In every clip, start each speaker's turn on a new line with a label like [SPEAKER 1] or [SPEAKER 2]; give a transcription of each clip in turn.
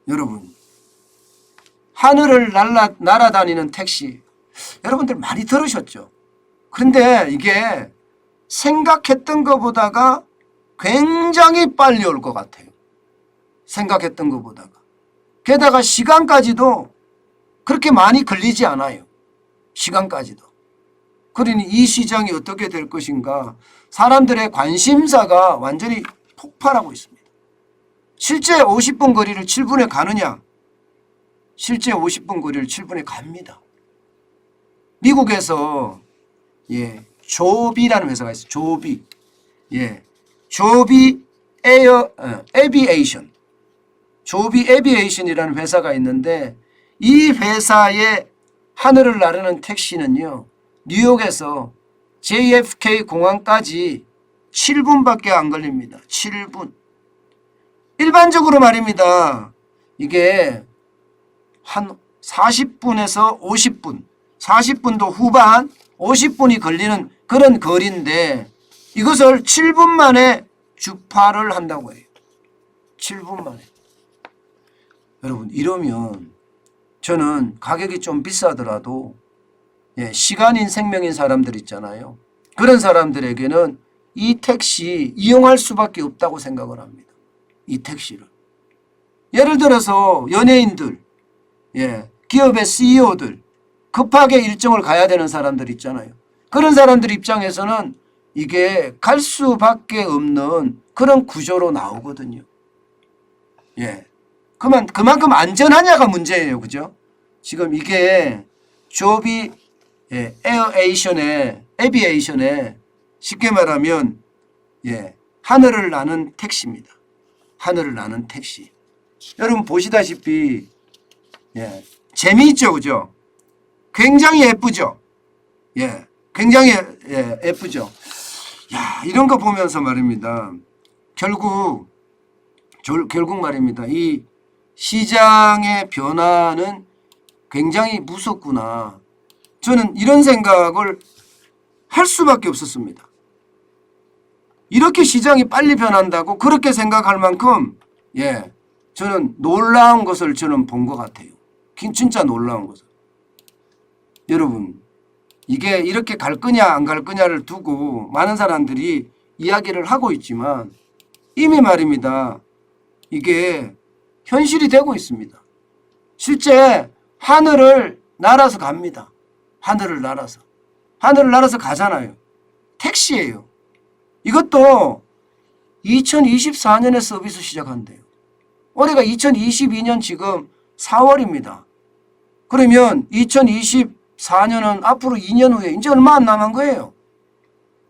[SPEAKER 1] 여러분, 하늘을 날아다니는 택시, 여러분들 많이 들으셨죠? 그런데 이게 생각했던 것보다가 굉장히 빨리 올 것 같아요. 생각했던 것보다가. 게다가 시간까지도 그렇게 많이 걸리지 않아요. 시간까지도. 그러니 이 시장이 어떻게 될 것인가, 사람들의 관심사가 완전히 폭발하고 있습니다. 실제 50분 거리를 7분에 가느냐? 실제 50분 거리를 7분에 갑니다. 미국에서 조비라는 회사가 있어요. 조비. 조비 에비에이션. 조비 에비에이션이라는 회사가 있는데, 이 회사의 하늘을 나르는 택시는요, 뉴욕에서 JFK 공항까지 7분밖에 안 걸립니다. 7분. 일반적으로 말입니다. 이게 한 40분에서 50분, 40분도 후반, 50분이 걸리는 그런 거리인데, 이것을 7분 만에 주파를 한다고 해요. 7분 만에. 여러분, 이러면 저는 가격이 좀 비싸더라도 시간인 생명인 사람들 있잖아요. 그런 사람들에게는 이 택시 이용할 수밖에 없다고 생각을 합니다. 이 택시를. 예를 들어서 연예인들, 기업의 CEO들, 급하게 일정을 가야 되는 사람들 있잖아요. 그런 사람들 입장에서는 이게 갈 수밖에 없는 그런 구조로 나오거든요. 그만큼 안전하냐가 문제예요. 그죠? 지금 이게 조비 에비에이션에 쉽게 말하면 하늘을 나는 택시입니다. 하늘을 나는 택시. 여러분 보시다시피 재미있죠, 그죠? 굉장히 예쁘죠. 굉장히 예쁘죠. 야, 이런 거 보면서 말입니다. 결국 말입니다. 이 시장의 변화는 굉장히 무섭구나. 저는 이런 생각을 할 수밖에 없었습니다. 이렇게 시장이 빨리 변한다고 그렇게 생각할 만큼 저는 놀라운 것을 저는 본 것 같아요. 진짜 놀라운 것을. 여러분, 이게 이렇게 갈 거냐 안 갈 거냐를 두고 많은 사람들이 이야기를 하고 있지만 이미 말입니다. 이게 현실이 되고 있습니다. 실제 하늘을 날아서 갑니다. 하늘을 날아서 가잖아요. 택시예요. 이것도 2024년에 서비스 시작한대요. 올해가 2022년 지금 4월입니다. 그러면 2024년은 앞으로 2년 후에 이제 얼마 안 남은 거예요.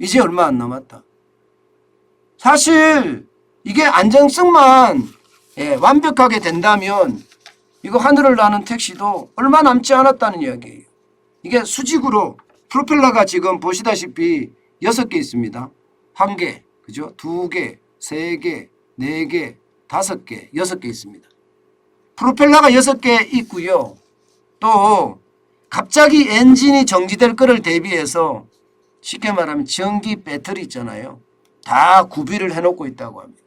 [SPEAKER 1] 이제 얼마 안 남았다. 사실 이게 안정성만 완벽하게 된다면 이거 하늘을 나는 택시도 얼마 남지 않았다는 이야기예요. 이게 수직으로 프로펠러가 지금 보시다시피 6개 있습니다. 1개, 그죠? 2개, 3개, 4개, 5개, 6개 있습니다. 프로펠러가 6개 있고요. 또 갑자기 엔진이 정지될 거를 대비해서 쉽게 말하면 전기 배터리 있잖아요. 다 구비를 해놓고 있다고 합니다.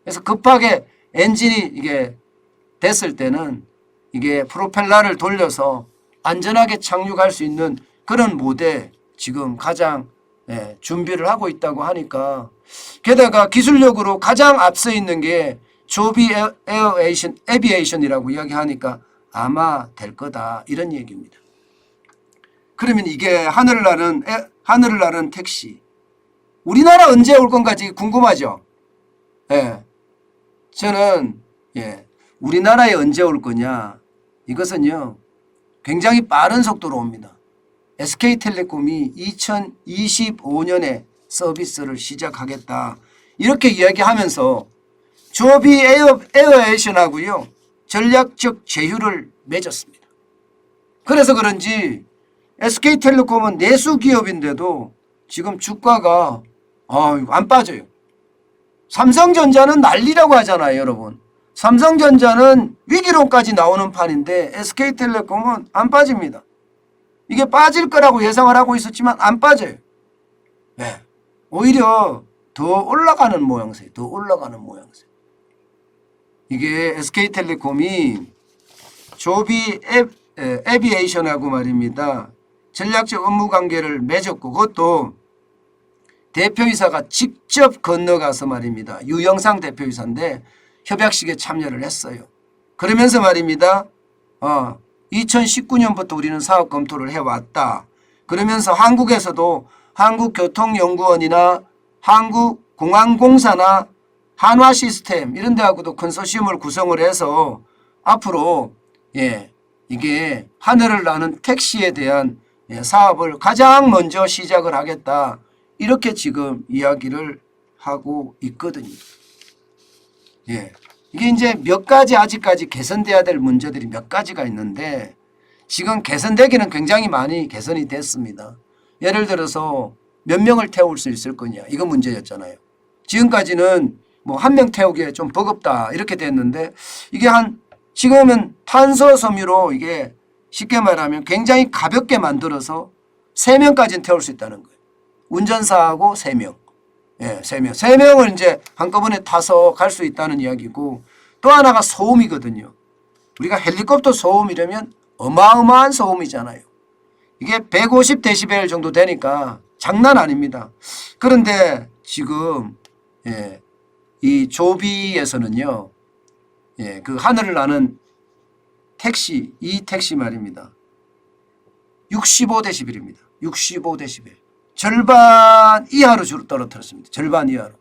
[SPEAKER 1] 그래서 급하게 엔진이 이게 됐을 때는 이게 프로펠러를 돌려서 안전하게 착륙할 수 있는 그런 모델 지금 가장 준비를 하고 있다고 하니까, 게다가 기술력으로 가장 앞서 있는 게 조비 에비에이션이라고 이야기하니까 아마 될 거다 이런 얘기입니다. 그러면 이게 하늘을 나는 택시, 우리나라 언제 올 건가 궁금하죠? 저는 우리나라에 언제 올 거냐, 이것은요 굉장히 빠른 속도로 옵니다. SK텔레콤이 2025년에 서비스를 시작하겠다 이렇게 이야기하면서 조비 에어에이션하고요 전략적 제휴를 맺었습니다. 그래서 그런지 SK텔레콤은 내수 기업인데도 지금 주가가 안 빠져요. 삼성전자는 난리라고 하잖아요, 여러분. 삼성전자는 위기론까지 나오는 판인데 SK텔레콤은 안 빠집니다. 이게 빠질 거라고 예상을 하고 있었지만 안 빠져요. 오히려 더 올라가는 모양새. 이게 SK텔레콤이 조비 에비에이션하고 말입니다. 전략적 업무 관계를 맺었고 그것도 대표이사가 직접 건너가서 말입니다. 유영상 대표이사인데 협약식에 참여를 했어요. 그러면서 말입니다. 2019년부터 우리는 사업 검토를 해왔다. 그러면서 한국에서도 한국교통연구원이나 한국공항공사나 한화시스템 이런 데하고도 컨소시엄을 구성을 해서 앞으로 이게 하늘을 나는 택시에 대한 사업을 가장 먼저 시작을 하겠다. 이렇게 지금 이야기를 하고 있거든요. 이게 이제 몇 가지 아직까지 개선돼야 될 문제들이 몇 가지가 있는데 지금 개선되기는 굉장히 많이 개선이 됐습니다. 예를 들어서 몇 명을 태울 수 있을 거냐 이거 문제였잖아요. 지금까지는 뭐 한 명 태우기에 좀 버겁다 이렇게 됐는데 이게 지금은 탄소 섬유로 이게 쉽게 말하면 굉장히 가볍게 만들어서 3명까지는 태울 수 있다는 거예요. 운전사하고 3명. 3명. 3명을 이제 한꺼번에 타서 갈 수 있다는 이야기고 또 하나가 소음이거든요. 우리가 헬리콥터 소음이라면 어마어마한 소음이잖아요. 이게 150데시벨 정도 되니까 장난 아닙니다. 그런데 지금 이 조비에서는요. 그 하늘을 나는 택시, 이 택시 말입니다. 65데시벨입니다. 65데시벨. 절반 이하로 주로 떨어뜨렸습니다. 절반 이하로.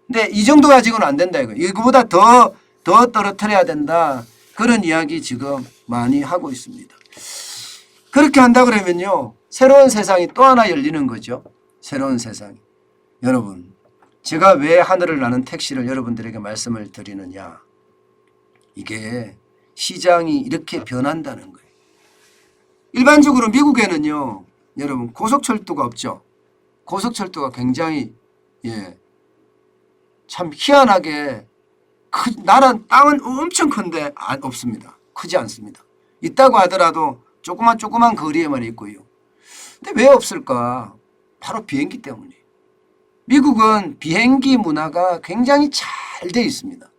[SPEAKER 1] 근데 이 정도 가지고는 안 된다 이거. 이거보다 더 떨어뜨려야 된다. 그런 이야기 지금 많이 하고 있습니다. 그렇게 한다 그러면요. 새로운 세상이 또 하나 열리는 거죠. 새로운 세상이. 여러분, 제가 왜 하늘을 나는 택시를 여러분들에게 말씀을 드리느냐. 이게 시장이 이렇게 변한다는 거예요. 일반적으로 미국에는요. 여러분 고속철도가 없죠. 고속철도가 굉장히 참 희한하게 나라 땅은 엄청 큰데 없습니다. 크지 않습니다. 있다고 하더라도 조그만 거리에만 있고요. 근데 왜 없을까? 바로 비행기 때문이에요. 미국은 비행기 문화가 굉장히 잘 돼 있습니다.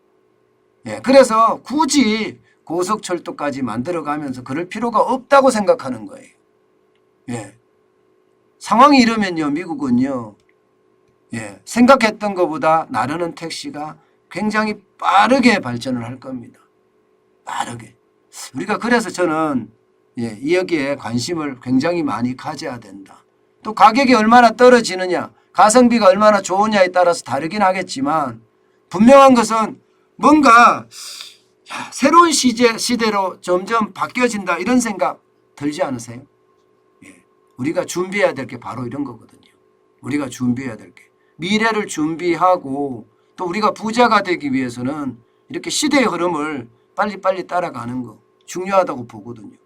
[SPEAKER 1] 그래서 굳이 고속철도까지 만들어가면서 그럴 필요가 없다고 생각하는 거예요. 상황이 이러면요. 미국은요. 생각했던 것보다 나르는 택시가 굉장히 빠르게 발전을 할 겁니다. 빠르게. 우리가 그래서 저는 여기에 관심을 굉장히 많이 가져야 된다. 또 가격이 얼마나 떨어지느냐 가성비가 얼마나 좋으냐에 따라서 다르긴 하겠지만 분명한 것은 뭔가 새로운 시대로 점점 바뀌어진다 이런 생각 들지 않으세요? 우리가 준비해야 될 게 바로 이런 거거든요. 우리가 준비해야 될 게. 미래를 준비하고 또 우리가 부자가 되기 위해서는 이렇게 시대의 흐름을 빨리빨리 따라가는 거 중요하다고 보거든요.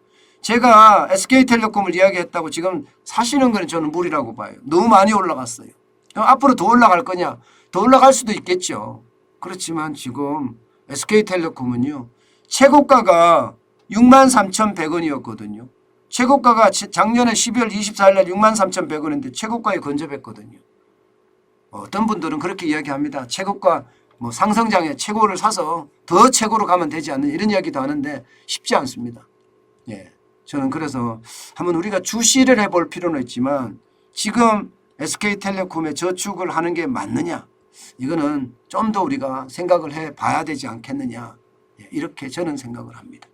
[SPEAKER 1] 제가 SK텔레콤을 이야기했다고 지금 사시는 건 저는 무리라고 봐요. 너무 많이 올라갔어요. 앞으로 더 올라갈 거냐? 더 올라갈 수도 있겠죠. 그렇지만 지금 SK텔레콤은요. 최고가가 63,100원이었거든요. 최고가가 작년에 12월 24일 날 63,100원인데 최고가에 근접했거든요. 어떤 분들은 그렇게 이야기합니다. 최고가 상성장에 최고를 사서 더 최고로 가면 되지 않는 이런 이야기도 하는데 쉽지 않습니다. 저는 그래서 한번 우리가 주시를 해볼 필요는 있지만 지금 SK텔레콤에 저축을 하는 게 맞느냐 이거는 좀 더 우리가 생각을 해봐야 되지 않겠느냐 이렇게 저는 생각을 합니다.